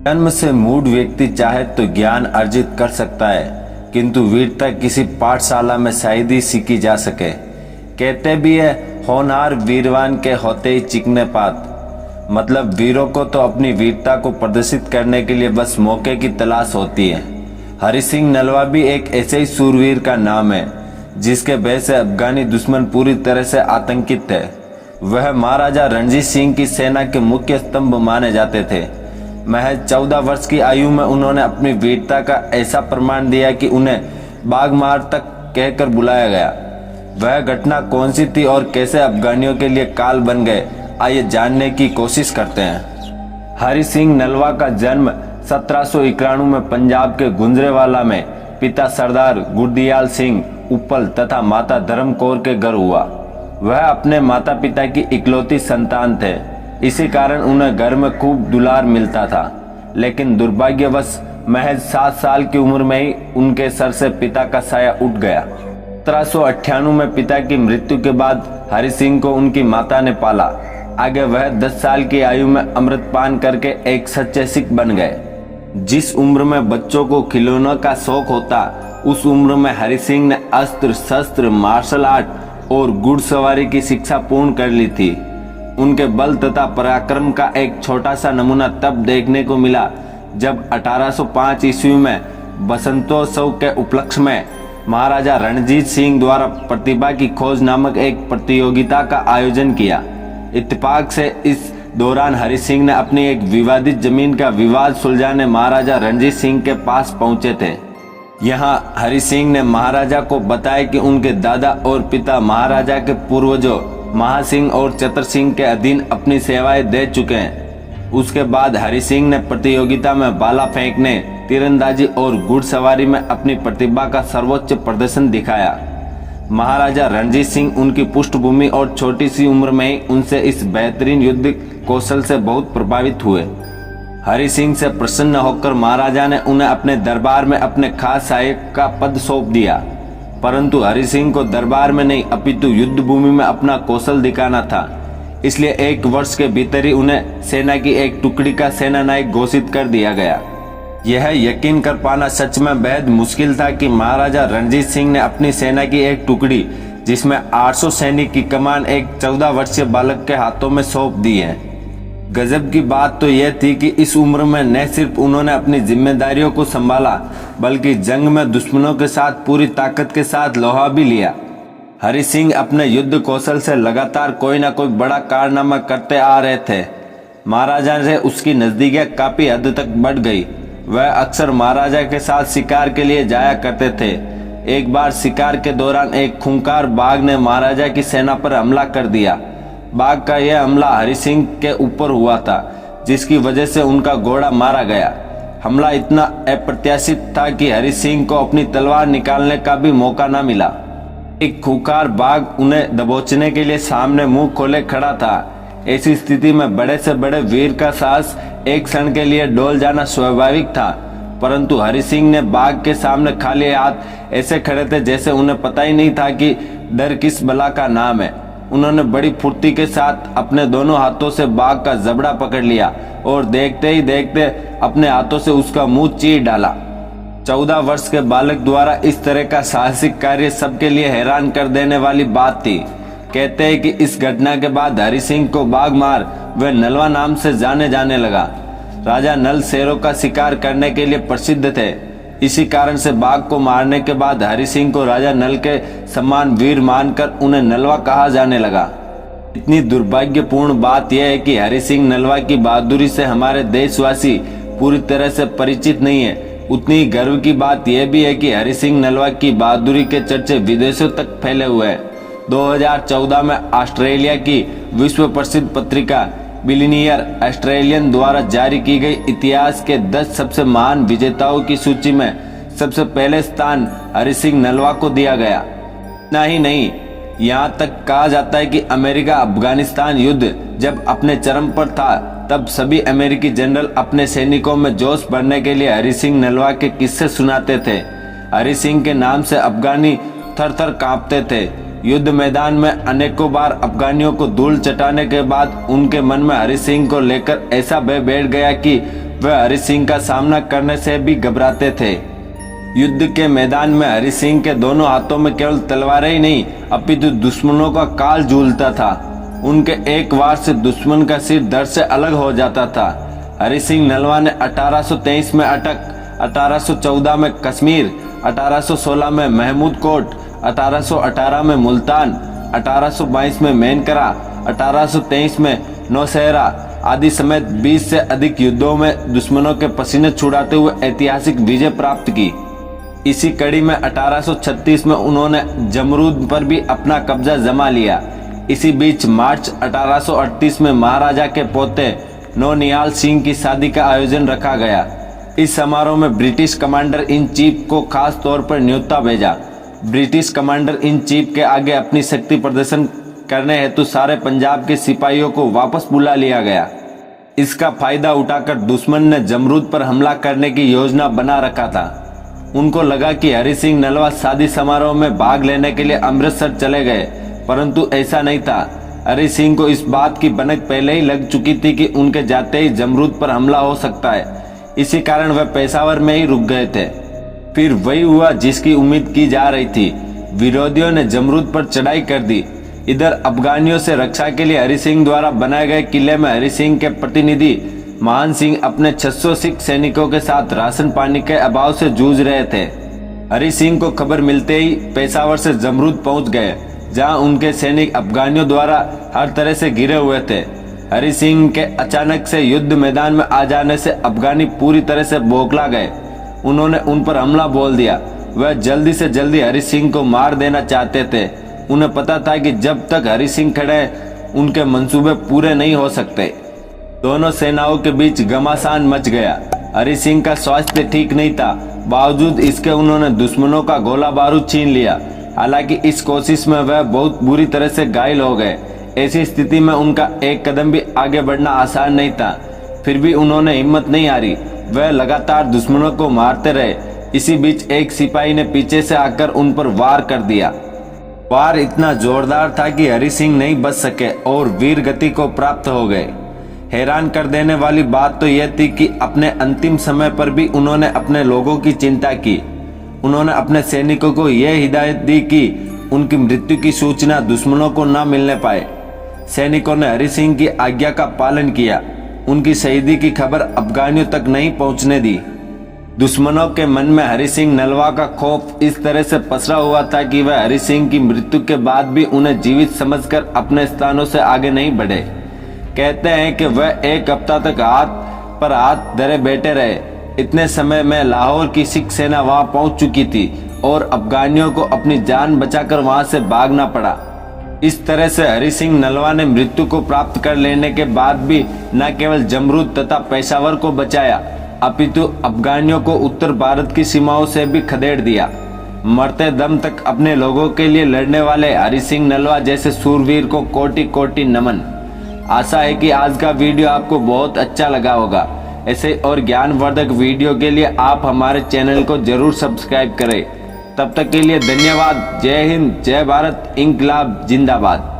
जन्म से मूढ़ व्यक्ति चाहे तो ज्ञान अर्जित कर सकता है, किंतु वीरता किसी पाठशाला में शायद ही सीखी जा सके। कहते भी है, होनहार वीरवान के होते ही चिकने पात। मतलब वीरों को तो अपनी वीरता को प्रदर्शित करने के लिए बस मौके की तलाश होती है। हरि सिंह नलवा भी एक ऐसे ही सूरवीर का नाम है जिसके भय से अफगानी दुश्मन पूरी तरह से आतंकित थे। वह महाराजा रणजीत सिंह की सेना के मुख्य स्तंभ माने जाते थे। महज 14 वर्ष की आयु में उन्होंने अपनी वीरता का ऐसा प्रमाण दिया कि उन्हें बागमार तक कहकर बुलाया गया। वह घटना कौन सी थी और कैसे अफगानियों के लिए काल बन गए, आइए जानने की कोशिश करते हैं। हरि सिंह नलवा का जन्म 1791 में पंजाब के गुजरेवाला में पिता सरदार गुरदियाल सिंह उपल तथा माता धर्म कौर के घर हुआ। वह अपने माता पिता की इकलौती संतान थे, इसी कारण उन्हें घर में खूब दुलार मिलता था। लेकिन दुर्भाग्यवश महज 7 साल की उम्र में ही उनके सर से पिता का साया उठ गया। 1798 में पिता की मृत्यु के बाद हरि सिंह को उनकी माता ने पाला। आगे वह 10 साल की आयु में अमृतपान करके एक सच्चे सिख बन गए। जिस उम्र में बच्चों को खिलौनों का शौक होता, उस उम्र में हरि सिंह ने अस्त्र शस्त्र, मार्शल आर्ट और घुड़सवारी की शिक्षा पूर्ण कर ली थी। उनके बल तथा पराक्रम का एक छोटा सा नमूना तब देखने को मिला जब 1805 ईस्वी में बसंतोत्सव के उपलक्ष्य में महाराजा रणजीत सिंह द्वारा प्रतिभा की खोज नामक एक प्रतियोगिता का आयोजन किया। इत्तेफाक से इस दौरान हरि सिंह ने अपनी एक विवादित जमीन का विवाद सुलझाने महाराजा रणजीत सिंह के पास पहुंचे थे। यहाँ हरि सिंह ने महाराजा को बताया कि उनके दादा और पिता महाराजा के पूर्वजों महासिंह और चतर सिंह के अधीन अपनी सेवाएं दे चुके हैं। उसके बाद हरि सिंह ने प्रतियोगिता में भाला फेंकने, तीरंदाजी और घुड़सवारी में अपनी प्रतिभा का सर्वोच्च प्रदर्शन दिखाया। महाराजा रणजीत सिंह उनकी पृष्ठभूमि और छोटी सी उम्र में ही उनसे इस बेहतरीन युद्ध कौशल से बहुत प्रभावित हुए। हरि सिंह से प्रसन्न होकर महाराजा ने उन्हें अपने दरबार में अपने खास सहायक का पद सौंप दिया। परंतु हरि सिंह को दरबार में नहीं अपितु युद्ध भूमि में अपना कौशल दिखाना था, इसलिए 1 वर्ष के भीतर ही उन्हें सेना की एक टुकड़ी का सेनानायक घोषित कर दिया गया। यह यकीन कर पाना सच में बेहद मुश्किल था कि महाराजा रणजीत सिंह ने अपनी सेना की एक टुकड़ी जिसमें 800 सैनिक की कमान एक 14 वर्षीय बालक के हाथों में सौंप दी है। गजब की बात तो यह थी कि इस उम्र में न सिर्फ उन्होंने अपनी जिम्मेदारियों को संभाला, बल्कि जंग में दुश्मनों के साथ पूरी ताकत के साथ लोहा भी लिया। हरि सिंह अपने युद्ध कौशल से लगातार कोई न कोई बड़ा कारनामा करते आ रहे थे। महाराजा से उसकी नजदीकियां काफी हद तक बढ़ गई। वह अक्सर महाराजा के साथ शिकार के लिए जाया करते थे। एक बार शिकार के दौरान एक खूंखार बाघ ने महाराजा की सेना पर हमला कर दिया। बाघ का यह हमला हरि सिंह के ऊपर हुआ था, जिसकी वजह से उनका घोड़ा मारा गया। हमला इतना अप्रत्याशित था कि हरि सिंह को अपनी तलवार निकालने का भी मौका न मिला। एक खूंखार बाघ उन्हें दबोचने के लिए सामने मुंह खोले खड़ा था। ऐसी स्थिति में बड़े से बड़े वीर का साहस एक क्षण के लिए डोल जाना स्वाभाविक था, परंतु हरि सिंह ने बाघ के सामने खाली हाथ ऐसे खड़े थे जैसे उन्हें पता ही नहीं था कि डर किस बला का नाम है। उन्होंने बड़ी फुर्ती के साथ अपने दोनों हाथों से बाघ का जबड़ा पकड़ लिया और देखते ही देखते अपने हाथों से उसका मुंह चीर डाला। 14 वर्ष के बालक द्वारा इस तरह का साहसिक कार्य सबके लिए हैरान कर देने वाली बात थी। कहते हैं कि इस घटना के बाद हरि सिंह को बाघमार व नलवा नाम से जाने लगा। राजा नल शेरों का शिकार करने के लिए प्रसिद्ध थे। इसी कारण से बाघ को मारने के बाद हरि सिंह को राजा नल के समान वीर मानकर उन्हें नलवा कहा जाने लगा। इतनी दुर्भाग्यपूर्ण बात यह है कि हरि सिंह नलवा की बहादुरी से हमारे देशवासी पूरी तरह से परिचित नहीं है। उतनी ही गर्व की बात यह भी है कि हरि सिंह नलवा की बहादुरी के चर्चे विदेशों तक फैले हुए हैं। 2014 में ऑस्ट्रेलिया की विश्व प्रसिद्ध पत्रिका बिलियनियर ऑस्ट्रेलियन द्वारा जारी की गई इतिहास के 10 सबसे महान विजेताओं की सूची में सबसे पहले स्थान हरि सिंह नलवा को दिया गया। इतना ही नहीं, यहाँ तक कहा जाता है कि अमेरिका अफगानिस्तान युद्ध जब अपने चरम पर था, तब सभी अमेरिकी जनरल अपने सैनिकों में जोश भरने के लिए हरि सिंह नलवा के किस्से सुनाते थे। हरि सिंह के नाम से अफगानी थर थर कांपते थे। युद्ध मैदान में अनेकों बार अफगानियों को धूल चटाने के बाद उनके मन में हरि सिंह को लेकर ऐसा भय बैठ गया कि वह हरि सिंह का सामना करने से भी घबराते थे। युद्ध के मैदान में हरि सिंह के दोनों हाथों में केवल तलवारें ही नहीं अपितु दुश्मनों का काल झूलता था। उनके एक वार से दुश्मन का सिर धड़ से अलग हो जाता था। हरि सिंह नलवा ने 1823 में अटक, 1814 में कश्मीर, 1816 में महमूद कोट, 1818 में मुल्तान, 1822 में मेनकरा, 1823 में नौशहरा आदि समेत 20 से अधिक युद्धों में दुश्मनों के पसीने छुड़ाते हुए ऐतिहासिक विजय प्राप्त की। इसी कड़ी में 1836 में उन्होंने जमरूद पर भी अपना कब्जा जमा लिया। इसी बीच मार्च 1838 में महाराजा के पोते नौनिहाल सिंह की शादी का आयोजन रखा गया। इस समारोह में ब्रिटिश कमांडर इन चीफ को खास तौर पर न्योता भेजा। ब्रिटिश कमांडर इन चीफ के आगे अपनी शक्ति प्रदर्शन करने हेतु सारे पंजाब के सिपाहियों को वापस बुला लिया गया। इसका फायदा उठाकर दुश्मन ने जमरूद पर हमला करने की योजना बना रखा था। उनको लगा कि हरि सिंह नलवा शादी समारोह में भाग लेने के लिए अमृतसर चले गए, परंतु ऐसा नहीं था। हरि सिंह को इस बात की भनक पहले ही लग चुकी थी कि उनके जाते ही जमरूद पर हमला हो सकता है। इसी कारण वह पेशावर में ही रुक गए थे। फिर वही हुआ जिसकी उम्मीद की जा रही थी। विरोधियों ने जमरूद पर चढ़ाई कर दी। इधर अफगानियों से रक्षा के लिए हरि सिंह द्वारा बनाए गए किले में हरि सिंह के प्रतिनिधि महान सिंह अपने 600 सिख सैनिकों के साथ राशन पानी के अभाव से जूझ रहे थे। हरि सिंह को खबर मिलते ही पेशावर से जमरूद पहुंच गए, जहां उनके सैनिक अफगानियों द्वारा हर तरह से घिरे हुए थे। हरि सिंह के अचानक से युद्ध मैदान में आ जाने से अफगानी पूरी तरह से बौखला गए। उन्होंने उन पर हमला बोल दिया। वह जल्दी से जल्दी हरि सिंह को मार देना चाहते थे। उन्हें पता था कि जब तक हरि सिंह खड़े हैं, उनके मंसूबे पूरे नहीं हो सकते। दोनों सेनाओं के बीच घमासान मच गया। हरि सिंह का स्वास्थ्य ठीक नहीं था, बावजूद इसके उन्होंने दुश्मनों का गोला बारूद छीन लिया। हालांकि इस कोशिश में वह बहुत बुरी तरह से घायल हो गए। ऐसी स्थिति में उनका एक कदम भी आगे बढ़ना आसान नहीं था। फिर भी उन्होंने हिम्मत नहीं हारी। वह लगातार दुश्मनों को मारते रहे। इसी बीच एक सिपाही ने पीछे से आकर उन पर वार कर दिया। वार इतना जोरदार था कि हरि सिंह नहीं बच सके और वीर गति को प्राप्त हो गए। हैरान कर देने वाली बात तो यह थी कि अपने अंतिम समय पर भी उन्होंने अपने लोगों की चिंता की। उन्होंने अपने सैनिकों को यह हिदायत दी कि उनकी मृत्यु की सूचना दुश्मनों को न मिलने पाए। सैनिकों ने हरि सिंह की आज्ञा का पालन किया। उनकी शहीदी की खबर अफगानियों तक नहीं पहुंचने दी। दुश्मनों के मन में हरि सिंह नलवा का खौफ इस तरह से पसरा हुआ था कि वह हरि सिंह की मृत्यु के बाद भी उन्हें जीवित समझकर अपने स्थानों से आगे नहीं बढ़े। कहते हैं कि वह एक हफ्ता तक हाथ पर हाथ धरे बैठे रहे। इतने समय में लाहौर की सिख सेना वहां पहुंच चुकी थी और अफगानियों को अपनी जान बचाकर वहां से भागना पड़ा। इस तरह से हरि सिंह नलवा ने मृत्यु को प्राप्त कर लेने के बाद भी न केवल जमरूद तथा पेशावर को बचाया, अपितु अफगानियों को उत्तर भारत की सीमाओं से भी खदेड़ दिया। मरते दम तक अपने लोगों के लिए लड़ने वाले हरि सिंह नलवा जैसे सूरवीर को कोटि कोटि नमन। आशा है कि आज का वीडियो आपको बहुत अच्छा लगा होगा। ऐसे और ज्ञानवर्धक वीडियो के लिए आप हमारे चैनल को जरूर सब्सक्राइब करें। तब तक के लिए धन्यवाद। जय हिंद, जय भारत, इंकलाब जिंदाबाद।